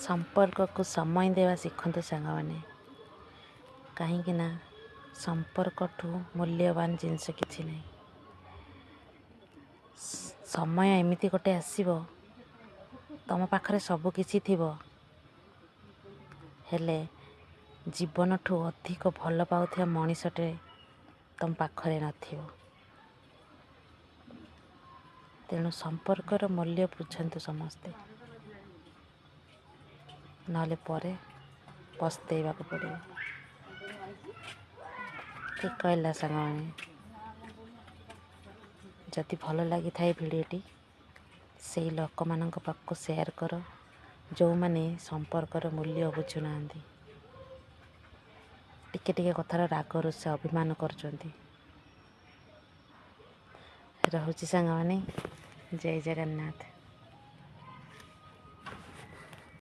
संपर्क को समय देवा शिखतु सांगने कहीं ना संपर्क ठू मूल्यवान जिनस किसी नहीं। समय एमती गोटे आसब तुम पाखरे सबकिछि थिबो हेले जीवन ठू अधिक भल पाउथिया मनीषटे तुम पाखरे नथिबो। तेणु संपर्कर मूल्य बुझंतु समस्ते नले परे पस्तेवा को पड़ो। ठीक कहला सांगने जदि भल लगी थाए भिडियोटी से लोक मान पाखକୁ सेयार कर जो माने संपर्कर मूल्य बुझुना टिके टिके कथार राग रोष अभिमान कर रहुची सांग माने। जय जगन्नाथ।